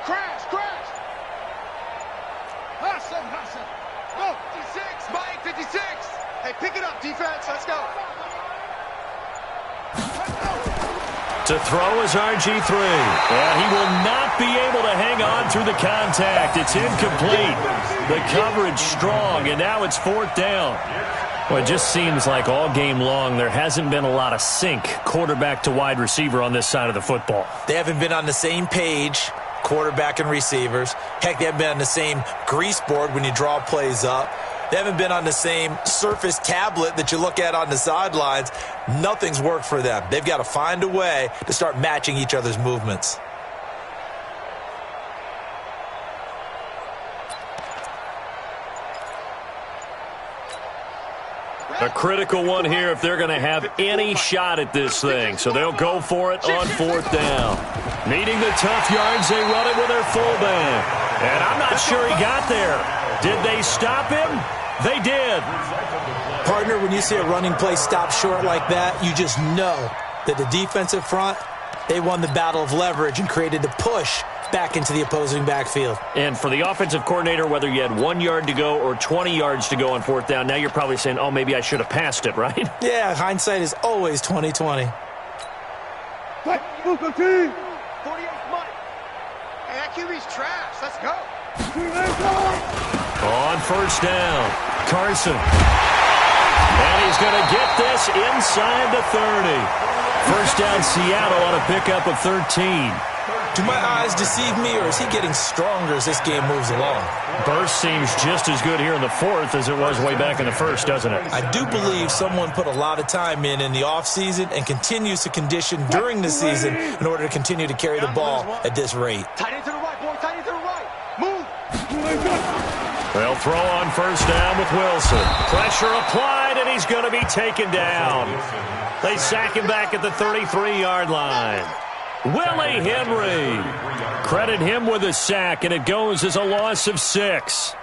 Crash. Hustle. Go. 56, Mike, 56. Hey, pick it up, defense. Let's go. To throw is RG3. And he will not be able to hang on through the contact. It's incomplete. The coverage strong, and now it's 4th down. Well, it just seems like all game long there hasn't been a lot of sync quarterback to wide receiver on this side of the football. They haven't been on the same page, quarterback and receivers. Heck, they haven't been on the same grease board when you draw plays up. They haven't been on the same Surface tablet that you look at on the sidelines. Nothing's worked for them. They've got to find a way to start matching each other's movements. A critical one here if they're going to have any shot at this thing. So they'll go for it on 4th down. Needing the tough yards, they run it with their fullback. And I'm not sure he got there. Did they stop him? They did. Partner, when you see a running play stop short like that, you just know that the defensive front, they won the battle of leverage and created the push back into the opposing backfield. And for the offensive coordinator, whether you had 1 yard to go or 20 yards to go on 4th down, now you're probably saying, oh, maybe I should have passed it, right? Yeah, hindsight is always 20/20. Hey, 48 Mike. Hey, that QB's trash. Let's go. On 1st down, Carson. And he's going to get this inside the 30. 1st down, Seattle on a pickup of 13. Do my eyes deceive me, or is he getting stronger as this game moves along? Burst seems just as good here in the 4th as it was way back in the 1st, doesn't it? I do believe someone put a lot of time in the offseason and continues to condition during the season in order to continue to carry the ball at this rate. Tight end to the right, boy. Tight end to the right. Move. They'll throw on 1st down with Wilson. Pressure applied, and he's going to be taken down. They sack him back at the 33-yard line. Willie Henry. Credit him with a sack, and it goes as a loss of 6.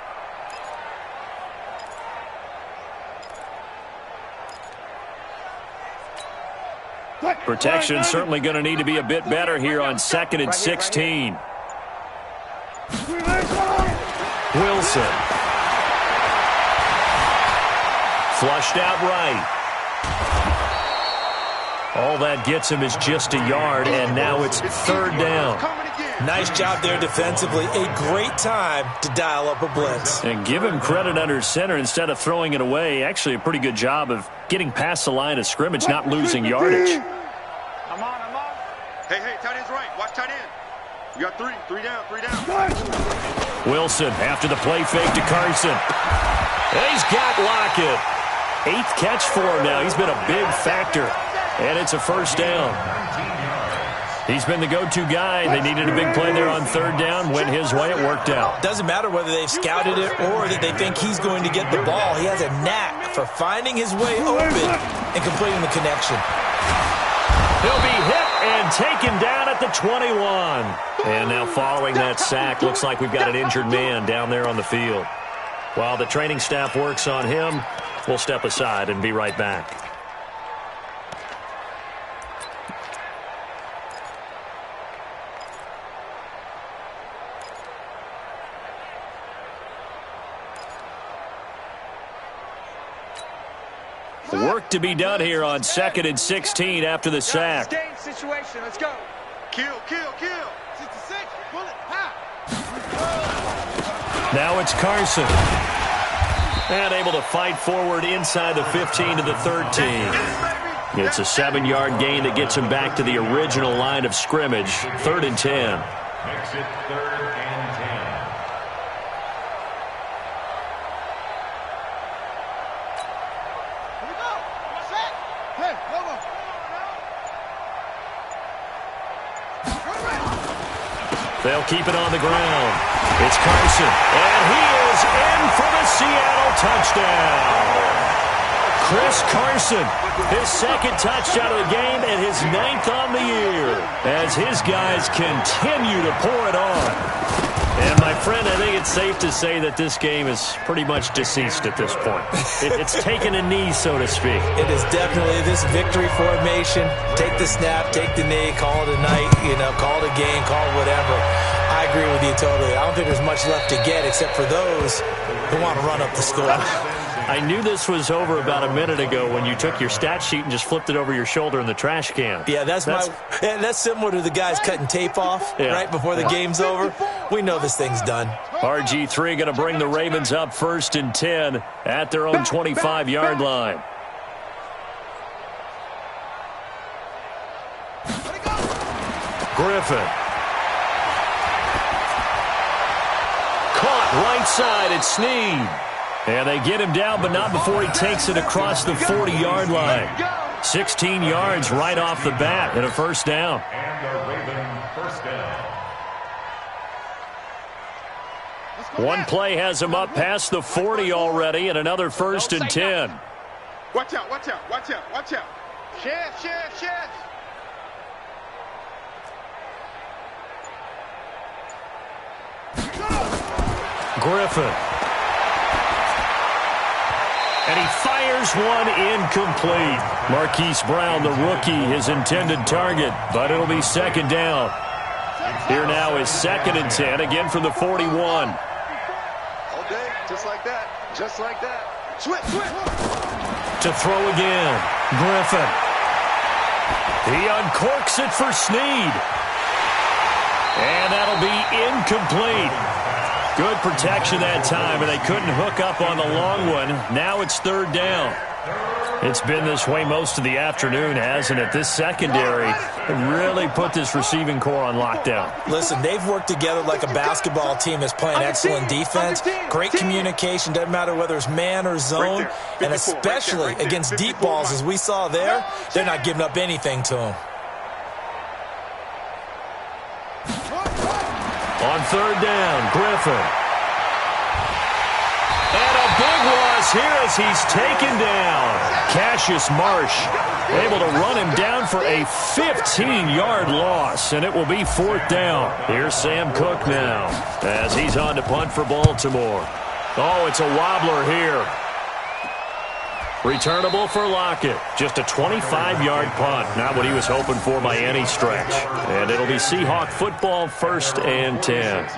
Protection certainly going to need to be a bit better here on 2nd and 16. Wilson. Flushed out right. All that gets him is just a yard, and now it's 3rd down. Nice job there defensively. A great time to dial up a blitz. And give him credit under center instead of throwing it away. Actually, a pretty good job of getting past the line of scrimmage, not losing yardage. I'm on. Hey, tight end's right. Watch tight end. You got 3 down. Wilson after the play fake to Carson. And he's got Lockett. 8th catch for him now. He's been a big factor. And it's a 1st down. He's been the go-to guy. They needed a big play there on 3rd down. Went his way. It worked out. Doesn't matter whether they've scouted it or that they think he's going to get the ball. He has a knack for finding his way open and completing the connection. He'll be hit and taken down at the 21. And now following that sack, looks like we've got an injured man down there on the field. While the training staff works on him, we'll step aside and be right back. Work to be done here on 2nd and 16 after the sack. Game situation. Let's go. Kill. 66. Bullet. Now it's Carson. And able to fight forward inside the 15 to the 13. It's a 7-yard gain that gets him back to the original line of scrimmage. 3rd and 10. Makes it 3rd and 10. They'll keep it on the ground. It's Carson. And he is in for the Seattle touchdown. Chris Carson, his 2nd touchdown of the game and his 9th on the year as his guys continue to pour it on. And, my friend, I think it's safe to say that this game is pretty much deceased at this point. It's taken a knee, so to speak. It is definitely this victory formation. Take the snap, take the knee, call it a night, call it a game, call it whatever. I agree with you totally. I don't think there's much left to get except for those who want to run up the score. I knew this was over about a minute ago when you took your stat sheet and just flipped it over your shoulder in the trash can. Yeah, that's similar to the guys cutting tape off right before the game's over. We know this thing's done. RG3 going to bring the Ravens up 1st and 10 at their own 25-yard line. Griffin. Caught right side at Snead. And they get him down, but not before he takes it across the 40-yard line. 16 yards right off the bat and a first down. And the Raven first down. One play has him up past the 40 already and another 1st and 10. Watch out, watch out, watch out, watch out. Chef. Griffin. And he fires one incomplete. Marquise Brown, the rookie, his intended target, but it'll be 2nd down. Here now is 2nd and 10, again from the 41. All day, just like that, just like that. Switch. To throw again, Griffin. He uncorks it for Snead. And that'll be incomplete. Good protection that time, and they couldn't hook up on the long one. Now it's 3rd down. It's been this way most of the afternoon, hasn't it? This secondary really put this receiving core on lockdown. Listen, they've worked together like a basketball team that's playing excellent defense. Great communication, doesn't matter whether it's man or zone. And especially against deep balls, as we saw there, they're not giving up anything to them. On 3rd down, Griffin. And a big loss here as he's taken down. Cassius Marsh able to run him down for a 15-yard loss, and it will be 4th down. Here's Sam Cook now as he's on to punt for Baltimore. Oh, it's a wobbler here. Returnable for Lockett. Just a 25-yard punt. Not what he was hoping for by any stretch. And it'll be Seahawk football 1st and 10.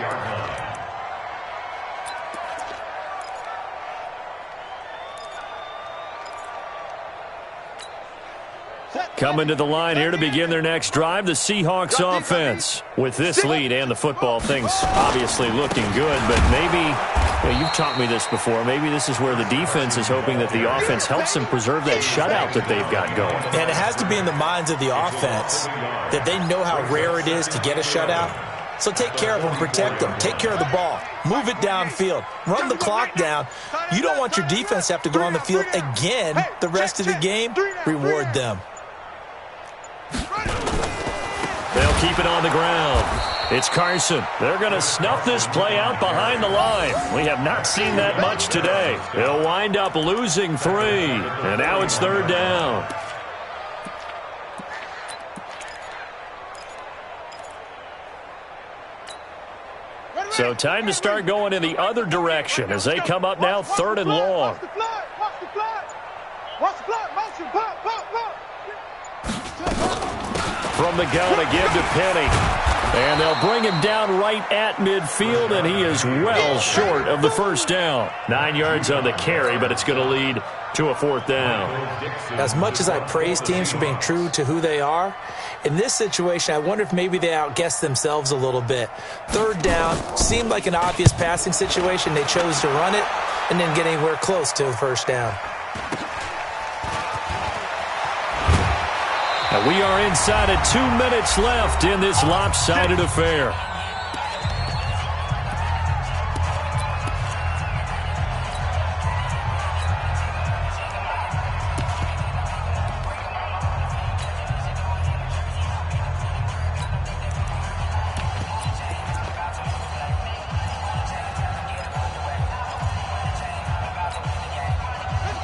Coming to the line here to begin their next drive, the Seahawks offense. With this lead and the football, things obviously looking good, but maybe, you've taught me this before, maybe this is where the defense is hoping that the offense helps them preserve that shutout that they've got going. And it has to be in the minds of the offense that they know how rare it is to get a shutout. So take care of them, protect them, take care of the ball, move it downfield, run the clock down. You don't want your defense to have to go on the field again the rest of the game. Reward them. They'll keep it on the ground. It's Carson. They're going to snuff this play out behind the line. We have not seen that much today. They'll wind up losing 3. And now it's 3rd down. So time to start going in the other direction as they come up now 3rd and long. Watch the fly. Watch the fly. Motion. Pop. From the gun to give to Penny. And they'll bring him down right at midfield, and he is well short of the 1st down. 9 yards on the carry, but it's going to lead to a 4th down. As much as I praise teams for being true to who they are, in this situation, I wonder if maybe they outguessed themselves a little bit. 3rd down seemed like an obvious passing situation. They chose to run it and didn't get anywhere close to the 1st down. And we are inside of 2 minutes left in this lopsided affair.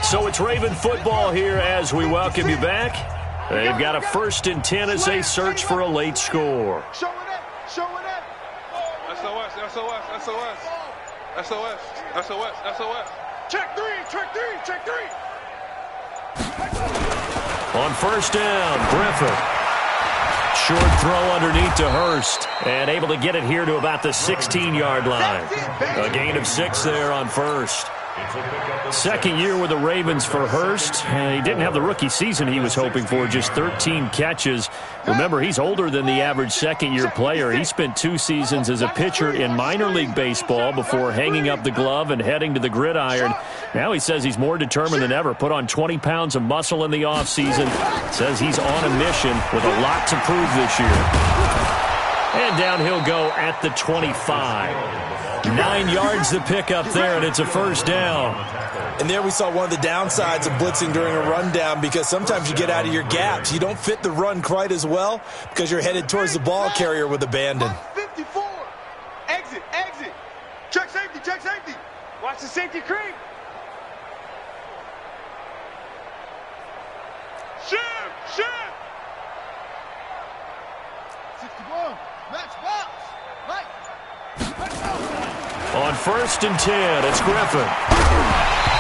So it's Raven football here as we welcome you back. They've got a 1st and 10 as they search for a late score. Show it up. SOS, SOS, SOS. SOS, SOS, SOS. Check three, check three, check three. On first down, Griffin. Short throw underneath to Hurst. And able to get it here to about the 16-yard line. A gain of 6 there on first. Second year with the Ravens for Hurst. He didn't have the rookie season he was hoping for, just 13 catches. Remember, he's older than the average second-year player. He spent 2 seasons as a pitcher in minor league baseball before hanging up the glove and heading to the gridiron. Now he says he's more determined than ever. Put on 20 pounds of muscle in the offseason. Says he's on a mission with a lot to prove this year. And down he'll go at the 25. 9 yards to pick up there, and it's a first down. And there we saw one of the downsides of blitzing during a rundown, because sometimes you get out of your gaps. You don't fit the run quite as well because you're headed towards the ball carrier with abandon. 54. Exit, exit. Check safety, check safety. Watch the safety creep. Shift, shift. 61. Match box. Right. On first and 10, it's Griffin.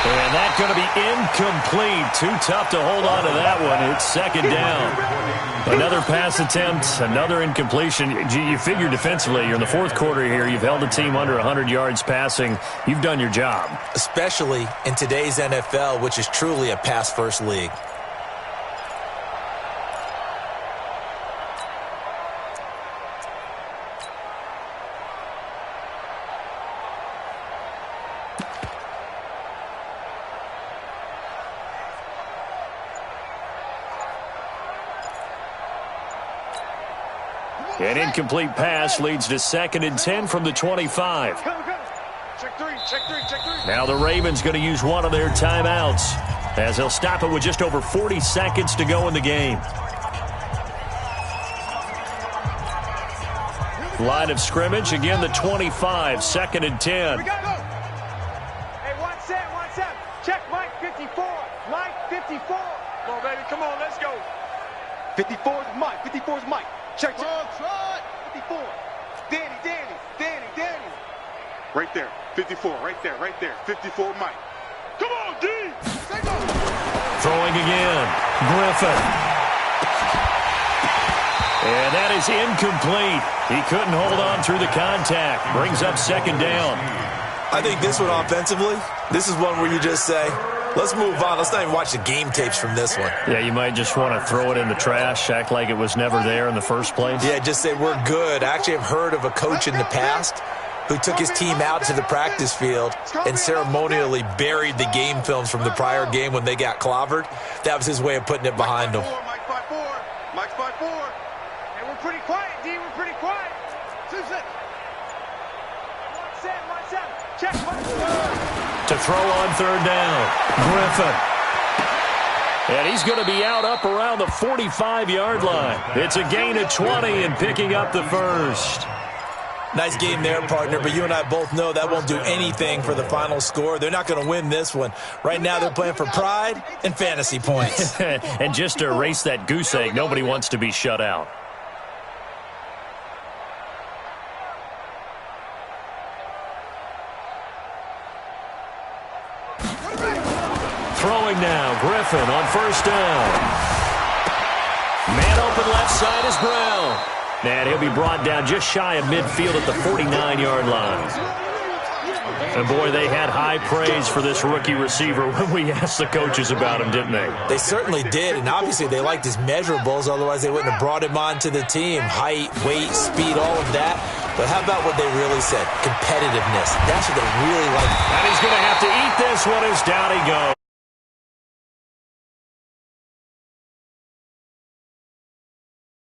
And that's going to be incomplete. Too tough to hold on to that one. It's second down. Another pass attempt, another incompletion. You figure defensively, you're in the fourth quarter here. You've held the team under 100 yards passing. You've done your job. Especially in today's NFL, which is truly a pass-first league. An incomplete pass leads to second and 10 from the 25. Check three, check three, check three. Now the Ravens going to use one of their timeouts as they'll stop it with just over 40 seconds to go in the game. Line of scrimmage, again the 25, second and 10. We gotta go. Hey, one set. Check Mike 54. Mike 54. Come on, baby, come on, let's go. 54 is Mike. 54 is Mike. Check. 54. Danny. Right there. 54. Right there. 54, Mike. Come on, D. Throwing again. Griffin. And that is incomplete. He couldn't hold on through the contact. Brings up second down. I think this one offensively, this is one where you just say, let's move on. Let's not even watch the game tapes from this one. Yeah, you might just want to throw it in the trash, act like it was never there in the first place. Yeah, just say we're good. I actually have heard of a coach in the past who took his team out to the practice field and ceremonially buried the game films from the prior game when they got clobbered. That was his way of putting it behind them. Mike 5-4. Mike's 5-4. Hey, we're pretty quiet, D. We're pretty quiet. 2 seconds. One set. Check. To throw on third down, Griffin. And he's going to be out up around the 45-yard line. It's a gain of 20 and picking up the first. Nice game there, partner, but you and I both know that won't do anything for the final score. They're not going to win this one. Right now they're playing for pride and fantasy points. And just to erase that goose egg, nobody wants to be shut out. Throwing now, Griffin on first down. Man open left side is Brown. And he'll be brought down just shy of midfield at the 49-yard line. And, boy, they had high praise for this rookie receiver when we asked the coaches about him, didn't they? They certainly did, and obviously they liked his measurables, otherwise they wouldn't have brought him onto the team. Height, weight, speed, all of that. But how about what they really said? Competitiveness. That's what they really like. And he's going to have to eat this one as down he goes.